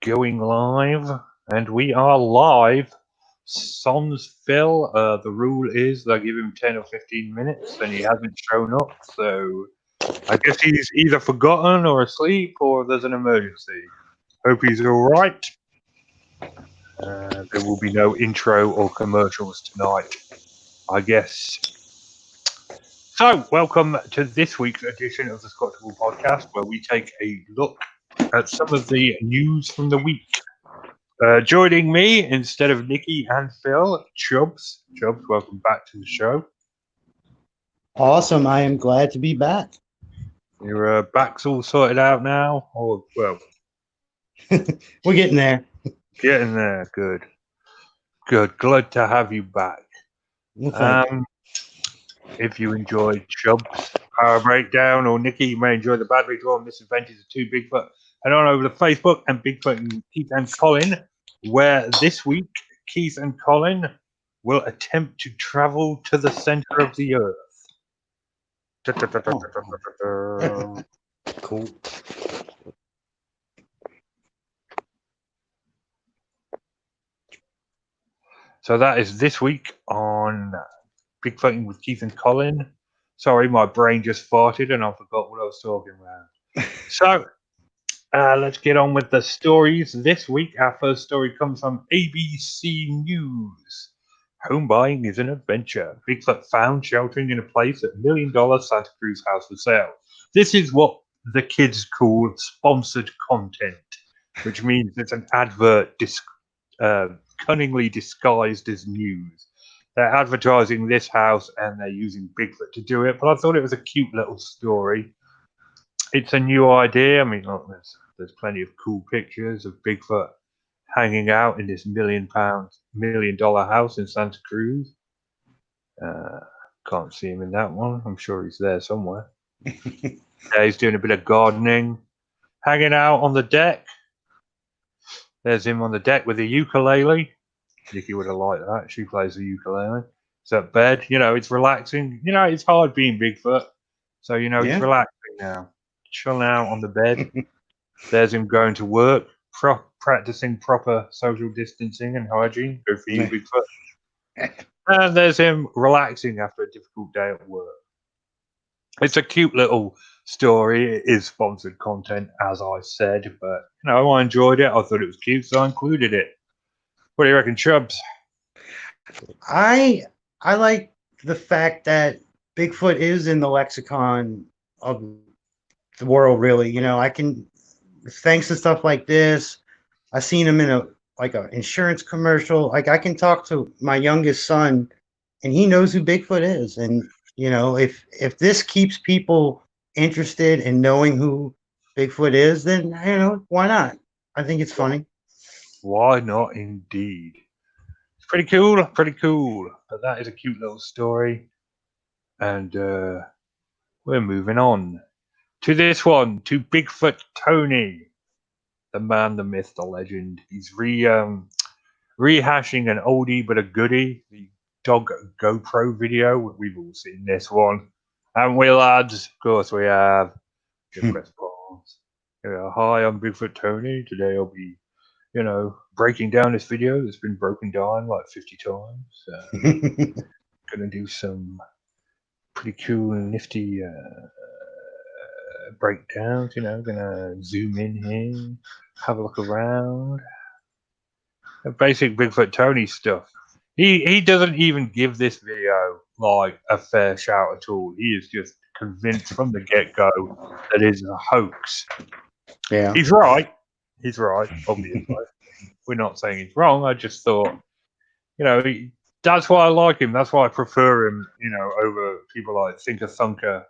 Going live, and we are live. Sans Phil, the rule is they give him 10 or 15 minutes, and he hasn't shown up, so I guess he's either forgotten or asleep, or there's an emergency. Hope he's alright. There will be no intro or commercials tonight, I guess. So, welcome to this week's edition of the Squatchable podcast, where we take a look at some of the news from the week. Joining me instead of Nikki and Phil, Chubbs. Chubbs, welcome back to the show. Awesome. I am glad to be back. Your back's all sorted out now? Or, well, We're getting there. getting there. Good. Good. Glad to have you back. Well, If you enjoyed Chubbs' Power Breakdown, or Nikki, you may enjoy the Battery Draw and Misadventures of Two Bigfoot. Head on over to Facebook and Bigfoot and Keith and Colin, where this week Keith and Colin will attempt to travel to the center of the earth. Cool. So that is this week on Bigfooting with Keith and Colin. Sorry, my brain just farted and I forgot what I was talking about. So let's get on with the stories this week. Our first story comes from ABC News. Home buying is an adventure. Bigfoot found sheltering in a place at $1 million Santa Cruz house for sale. This is what the kids call sponsored content, which means it's an advert cunningly disguised as news. They're advertising this house and they're using Bigfoot to do it, but I thought it was a cute little story. It's a new idea. I mean, look, there's plenty of cool pictures of Bigfoot hanging out in this $1 million house in Santa Cruz. Can't see him in that one. I'm sure he's there somewhere. He's doing a bit of gardening, hanging out on the deck. There's him on the deck with a ukulele. Nikki would have liked that. She plays the ukulele. It's at bed. It's relaxing. It's hard being Bigfoot. So, he's relaxing now. Chilling out on the bed. There's him going to work, practicing proper social distancing and hygiene. Good for you, Bigfoot. And there's him relaxing after a difficult day at work. It's a cute little story. It is sponsored content, as I said, but I enjoyed it. I thought it was cute, so I included it. What do you reckon, Chubbs? I like the fact that Bigfoot is in the lexicon of the world. Really, I can, thanks to stuff like this, I've seen him in an insurance commercial. Like, I can talk to my youngest son, and he knows who Bigfoot is. And if this keeps people interested in knowing who Bigfoot is, then why not? I think it's funny. Why not, indeed? It's pretty cool. But that is a cute little story, and we're moving on to this one, to Bigfoot Tony, the man, the myth, the legend. He's rehashing an oldie but a goodie, the dog GoPro video. We've all seen this one, haven't we, lads? Of course we have. Just press pause. Hi, I'm Bigfoot Tony. Today I'll be, breaking down this video that's been broken down like 50 times. Gonna do some pretty cool and nifty breakdowns, gonna zoom in here, have a look around. Basic Bigfoot Tony stuff. He doesn't even give this video like a fair shout at all. He is just convinced from the get-go that it's a hoax. Yeah. He's right, obviously. We're not saying he's wrong. I just thought, that's why I like him. That's why I prefer him, over people like Thinker Thunker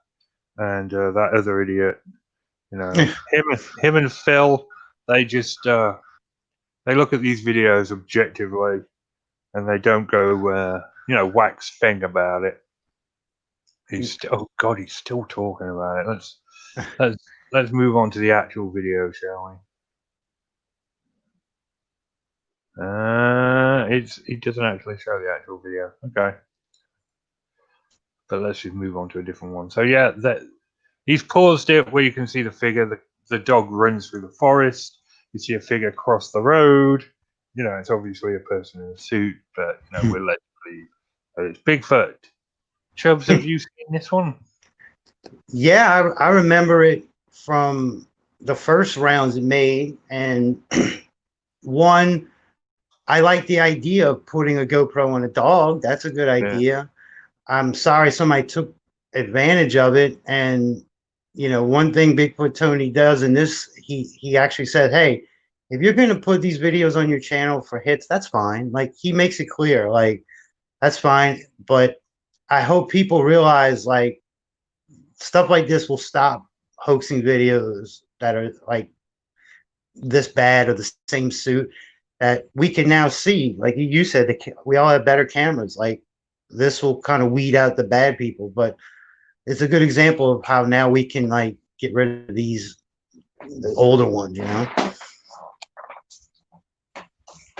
and that other idiot. Him and Phil, they just they look at these videos objectively, and they don't go wax feng about it. He's still talking about it. Let's move on to the actual video, shall we? It doesn't actually show the actual video. Okay. But let's just move on to a different one. So he's paused it where you can see the figure. The dog runs through the forest. you see a figure cross the road. You know, it's obviously a person in a suit, but you know, we're led to believe that it's Bigfoot. Chubbs, have you seen this one? Yeah, I remember it from the first rounds it made, and one, I like the idea of putting a GoPro on a dog. That's a good Yeah. idea. I'm sorry somebody took advantage of it. And one thing Bigfoot Tony does in this, he actually said, "Hey, if you're going to put these videos on your channel for hits, that's fine." Like, he makes it clear, like, that's fine. But I hope people realize, like, stuff like this will stop hoaxing videos that are like this bad or the same suit that we can now see. Like you said, we all have better cameras. Like, this will kind of weed out the bad people, but it's a good example of how now we can like get rid of these older ones.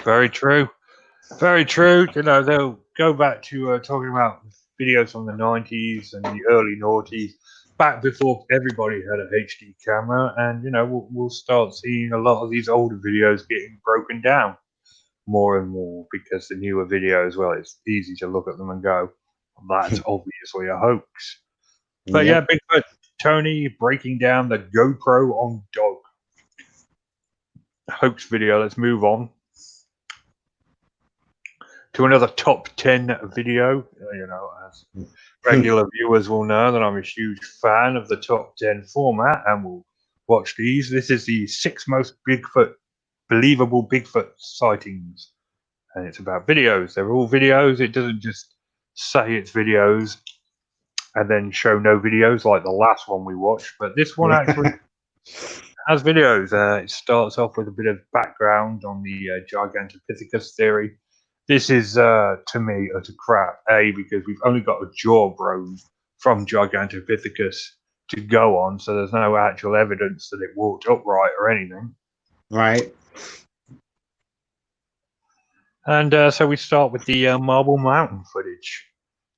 Very true. Very true. You know, they'll go back to talking about videos from the 90s and the early noughties, back before everybody had a HD camera. And, you know, we'll start seeing a lot of these older videos getting broken down more and more because the newer videos, well, it's easy to look at them and go, that's obviously a hoax. But yeah, Yep. Bigfoot Tony breaking down the GoPro on dog hoax video. Let's move on to another top 10 video. You know, as regular viewers will know that I'm a huge fan of the top 10 format and will watch these. This is the 6 most believable Bigfoot sightings. And it's about videos. They're all videos. It doesn't just say it's videos and then show no videos like the last one we watched. But this one actually has videos. It starts off with a bit of background on the Gigantopithecus theory. This is, to me, utter crap. A, because we've only got a jaw bone from Gigantopithecus to go on, so there's no actual evidence that it walked upright or anything. Right. And so we start with the Marble Mountain footage.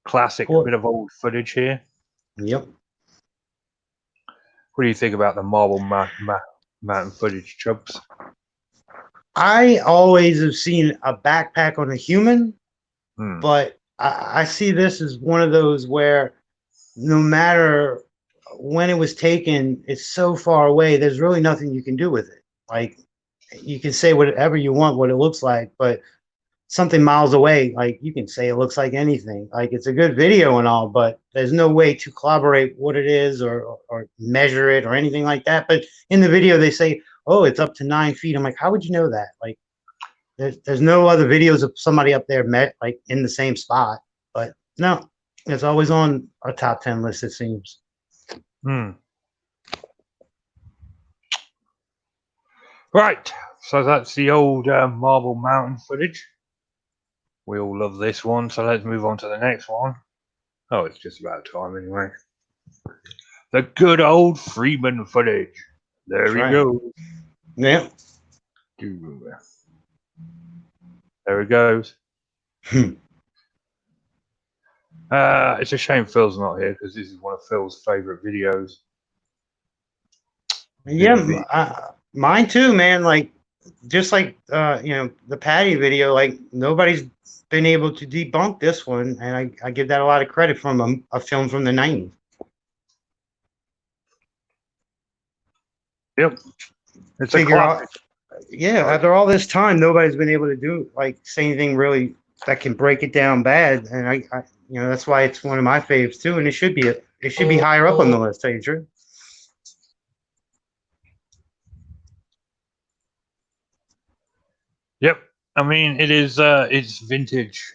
Classic bit of old footage here. Yep. What do you think about the Marble Mountain footage, Chubbs? I always have seen a backpack on a human, but I see this as one of those where no matter when it was taken, it's so far away, there's really nothing you can do with it. Like, you can say whatever you want, what it looks like, but something miles away, like, you can say it looks like anything. Like, it's a good video and all, but there's no way to corroborate what it is or measure it or anything like that. But in the video, they say, "Oh, it's up to 9 feet." I'm like, how would you know that? Like, there's no other videos of somebody up there like in the same spot. But no, it's always on a top 10 list, it seems. Right, so that's the old Marble Mountain footage. We all love this one, so let's move on to the next one. Oh, it's just about time anyway. The good old Freeman footage. There we go. Yeah. There it goes. It's a shame Phil's not here because this is one of Phil's favorite videos. Yeah, mine too, man. Like, just like the Patty video, like, nobody's been able to debunk this one, and I give that a lot of credit from a film from the 90s. Yep, it's a classic. Yeah, after all this time, nobody's been able to say anything really that can break it down bad, and I that's why it's one of my faves too, and it should be higher up on the list. Tell you the truth. Yep, I mean it's vintage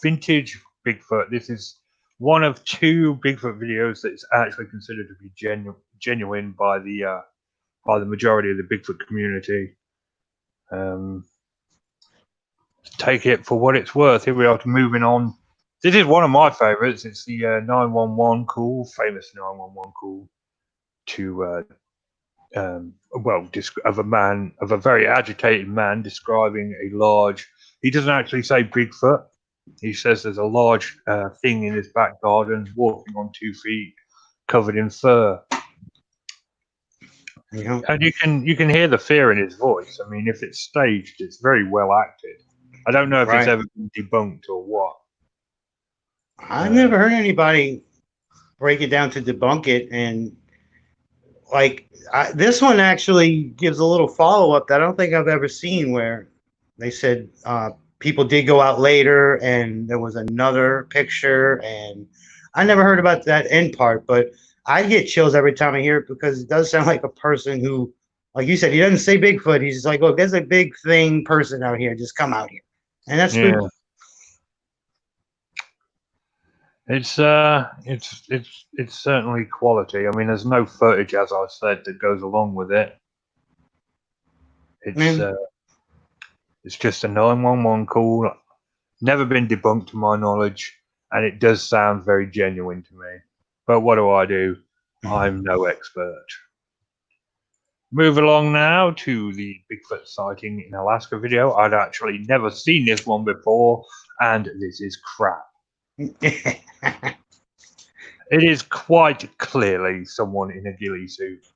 Bigfoot. This is one of 2 Bigfoot videos that's actually considered to be genuine by the majority of the Bigfoot community. Take it for what it's worth. Here we are, moving on. This is one of my favorites. It's the 911 call, famous 911 call to of a very agitated man describing a large. He doesn't actually say Bigfoot. He says there's a large thing in his back garden, walking on 2 feet, covered in fur. You know, And you can hear the fear in his voice. I mean, if it's staged, it's very well acted. I don't know if it's right? ever been debunked or what. I've never heard anybody break it down to debunk it, and like this one actually gives a little follow up that I don't think I've ever seen, where they said people did go out later and there was another picture, and I never heard about that end part, but I get chills every time I hear it because it does sound like a person who, like you said, he doesn't say Bigfoot. He's just like, look, there's a big thing person out here. Just come out here, and that's Yeah, spooky. it's certainly quality. I mean, there's no footage, as I said, that goes along with it. It's Man, uh, it's just a 911 call. Never been debunked to my knowledge, and it does sound very genuine to me. But what do? I'm no expert. Move along now to the Bigfoot sighting in Alaska video. I'd actually never seen this one before, and this is crap. It is quite clearly someone in a ghillie suit.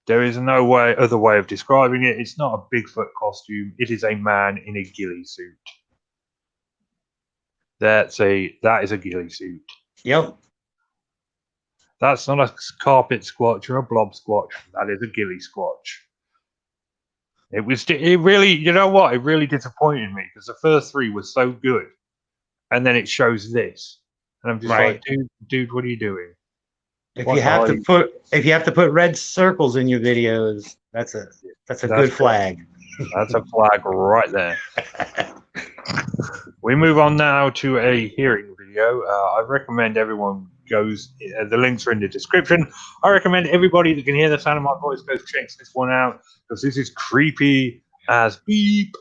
There is no other way of describing it. It's not a Bigfoot costume. It is a man in a ghillie suit. That is a ghillie suit. yep. That's not a carpet squatch or a blob squatch. That is a ghillie squatch. It really, you know what? It really disappointed me because the first three were so good, and then it shows this, and I'm just like, Right. dude, what are you doing? If you What the have hell? to put if you have to put red circles in your videos, that's a That's good flag. that's a flag right there. We move on now to a hearing video. I recommend everyone goes. The links are in the description. I recommend everybody that can hear the sound of my voice goes checks this one out because this is creepy as beep.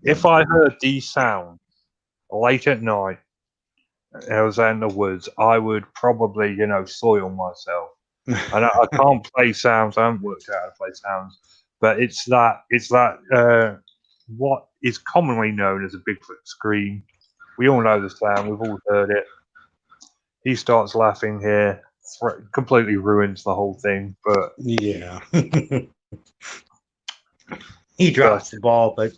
If I heard these sounds late at night and I was out in the woods, I would probably, soil myself. I can't play sounds. I haven't worked out how to play sounds, but it's that what is commonly known as a Bigfoot scream. We all know the sound. We've all heard it. He starts laughing here, completely ruins the whole thing. But Yeah. He but drops the ball, but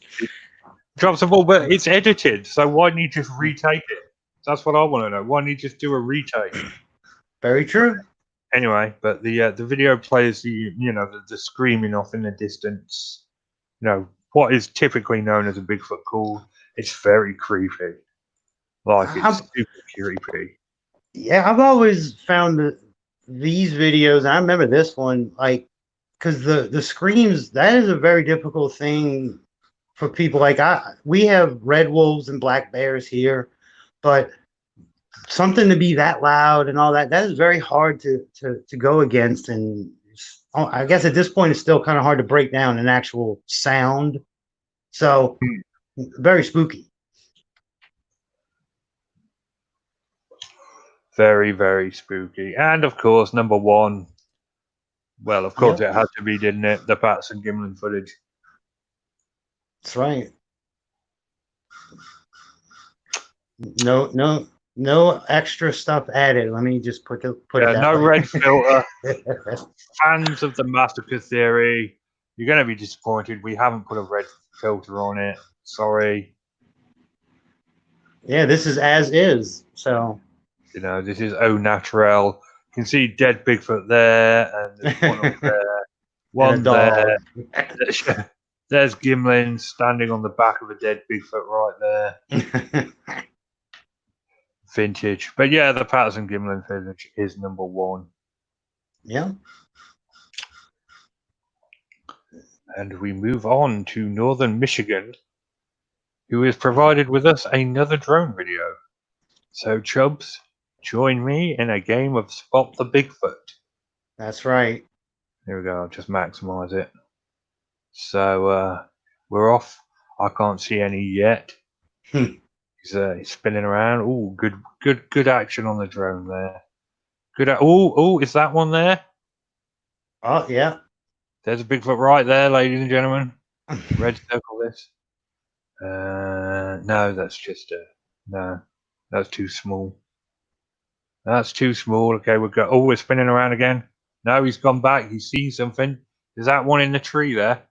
drops the ball. But it's edited, so why didn't you just retake it? That's what I want to know. Why didn't you just do a retake? very true. Anyway, but the video plays the screaming off in the distance. What is typically known as a Bigfoot call. It's very creepy. Like it's I've, super creepy. yeah, I've always found that these videos. I remember this one, like, because the screams, that is a very difficult thing for people. Like we have red wolves and black bears here, but something to be that loud and all that, that is very hard to go against. And I guess at this point, it's still kind of hard to break down an actual sound. So very spooky. Very, very spooky. And of course, number one. Well, of course Yep, it had to be, didn't it? The Patterson Gimlin footage. that's right. No extra stuff added. Let me just put it that No way. red filter. Fans of the massacre theory, you're going to be disappointed. We haven't put a red filter on it. Sorry. Yeah, this is as is. So This is au naturel. You can see dead Bigfoot there, and there's one up there, and a one dog. there. There's Gimlin standing on the back of a dead Bigfoot right there. Vintage. But yeah, the Patterson Gimlin footage is number one. Yeah. And we move on to northern Michigan, who has provided with us another drone video. So, Chubbs, join me in a game of Spot the Bigfoot. That's right. Here we go. I'll just maximize it. So, we're off. I can't see any yet. He's spinning around. Oh, good action on the drone there. Is that one there? Oh yeah. There's a Bigfoot right there, ladies and gentlemen. Red circle this. No, that's just no. That's too small. That's too small. Okay, we're spinning around again. No, he's gone back. He's seen something. Is that one in the tree there?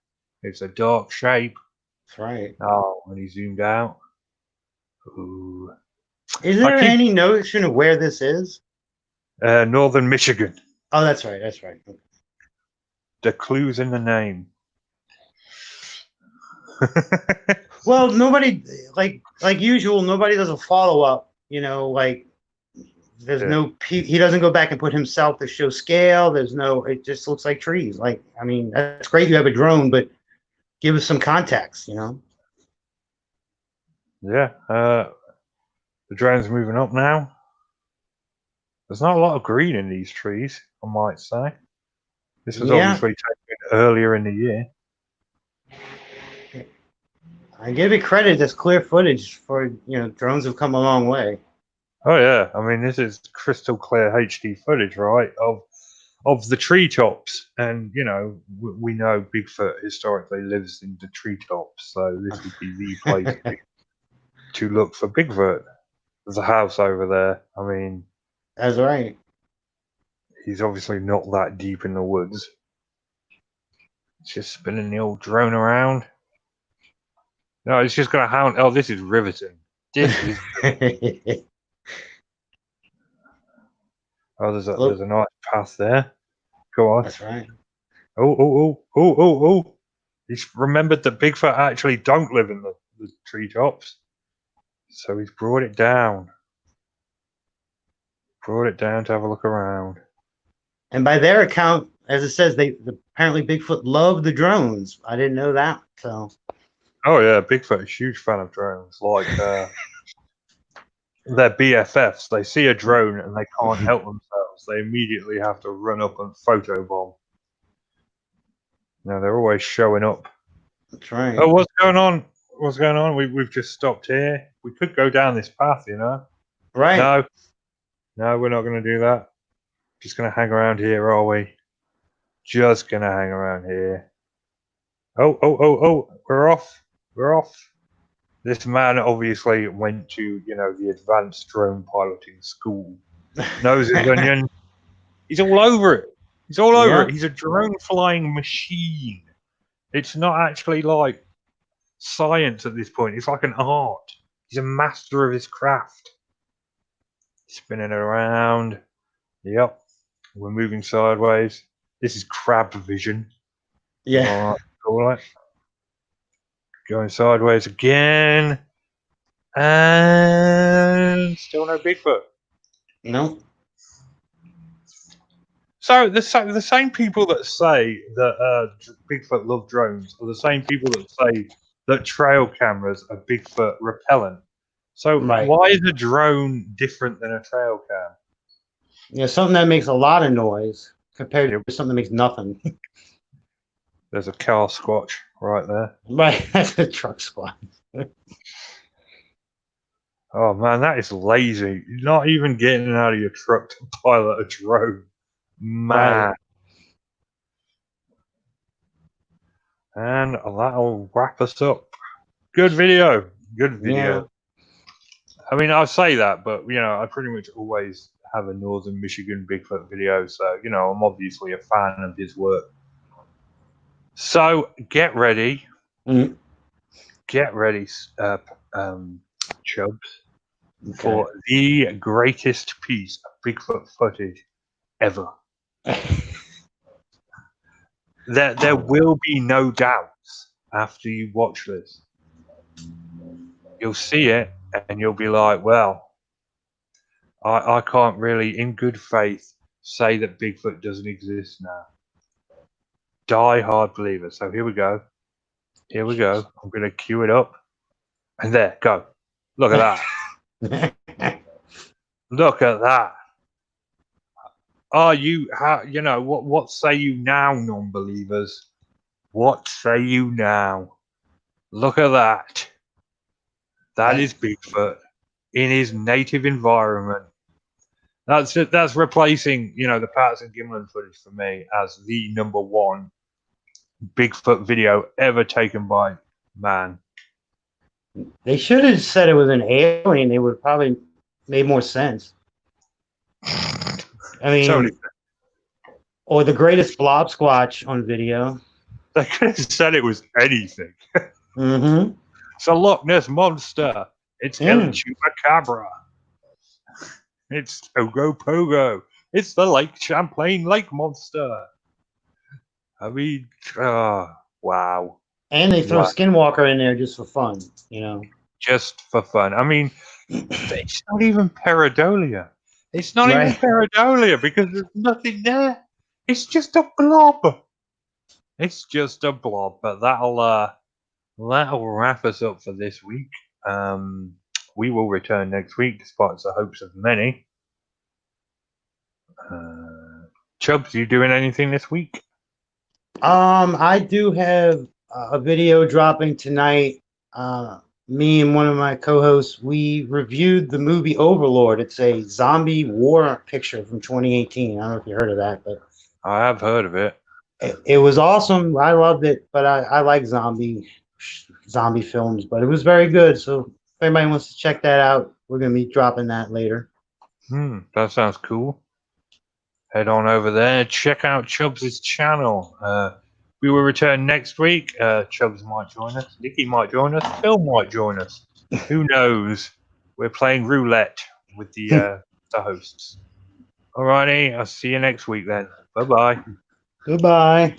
It's a dark shape. That's right. Oh, and he zoomed out. Ooh. Is I there keep any notion of where this is? Northern Michigan. Oh, that's right. That's right. The clue's in the name. Well, nobody like usual. Nobody does a follow up. Like there's Yeah. he doesn't go back and put himself to show scale. There's no. It just looks like trees. Like I mean, that's great. You have a drone, but give us some context. Yeah. The drone's moving up now. There's not a lot of green in these trees, I might say. This was Yeah, obviously taken earlier in the year. I give it credit. This clear footage for drones have come a long way. Oh yeah, I mean this is crystal clear HD footage, right? Of the treetops, and we know Bigfoot historically lives in the treetops, so this would be the place to look for Bigfoot. There's a house over there. I mean, That's right. he's obviously not that deep in the woods. It's just spinning the old drone around. No, it's just gonna hound. Oh, this is riveting. This is. Oh, there's a nice path there. Go on. That's right. Oh. He's remembered that Bigfoot actually don't live in the treetops. So he's brought it down. Brought it down to have a look around. And by their account, as it says, apparently Bigfoot loved the drones. I didn't know that. So. Oh yeah, Bigfoot is a huge fan of drones. Like they're BFFs. They see a drone and they can't help themselves. They immediately have to run up and photobomb. No, they're always showing up. That's right. Oh, what's going on? What's going on? We've just stopped here. We could go down this path, Right. No, we're not going to do that. Just going to hang around here, are we? Just going to hang around here. Oh, we're off. We're off. This man obviously went to, the advanced drone piloting school. Knows his onion. He's all over it. He's all over it. He's a drone flying machine. It's not actually like science at this point. It's like an art. He's a master of his craft. Spinning it around. Yep. We're moving sideways. This is crab vision. Yeah. All right. Going sideways again. And still no Bigfoot. No. So the same people that say that Bigfoot love drones are the same people that say that trail cameras are Bigfoot repellent. So why is a drone different than a trail cam? Yeah, something that makes a lot of noise compared to something that makes nothing. There's a car squatch right there. Right, that's a truck squat. Oh man, that is lazy. You're not even getting out of your truck to pilot a drone. Man. Right. And that'll wrap us up. Good video. Good video. Yeah. I mean, I'll say that, but I pretty much always have a Northern Michigan Bigfoot video, so I'm obviously a fan of his work. So get ready. Mm-hmm. Get ready, Chubbs, for the greatest piece of Bigfoot footage ever. There will be no doubts after you watch this. You'll see it and you'll be like, well, I can't really, in good faith, say that Bigfoot doesn't exist now. Die hard believer. So here we go. Here we go. I'm going to cue it up. And there, go. Look at that. Look at that. Are you, what say you now, non-believers? What say you now? Look at that. That is Bigfoot in his native environment. That's replacing, the Patterson Gimlin footage for me as the #1 Bigfoot video ever taken by man. They should have said it was an alien. It would have probably made more sense. I mean, Or the greatest blob squatch on video. They could have said it was anything. Mm-hmm. It's a Loch Ness monster. It's El Mm. Chupacabra. It's Ogo Pogo. It's the Lake Champlain Lake monster. I mean, wow. And they throw Wow. Skinwalker in there just for fun, you know. Just for fun. I mean, it's not even pareidolia. It's not even Right. pareidolia because there's nothing there. It's just a blob. It's just a blob. But that'll wrap us up for this week. We will return next week, despite the hopes of many. Chubbs, you doing anything this week? I do have a video dropping tonight. Me and one of my co-hosts, we reviewed the movie Overlord. It's a zombie war picture from 2018. I don't know if you heard of that, but I have heard of it. it was awesome. I loved it, but I like zombie films, but it was very good. So if anybody wants to check that out, we're gonna be dropping that later. That sounds cool. Head on over there. Check out Chubbs' channel. We will return next week. Chubbs might join us. Nicky might join us. Phil might join us. Who knows? We're playing roulette with the hosts. Alrighty, I'll see you next week then. Bye bye. Goodbye.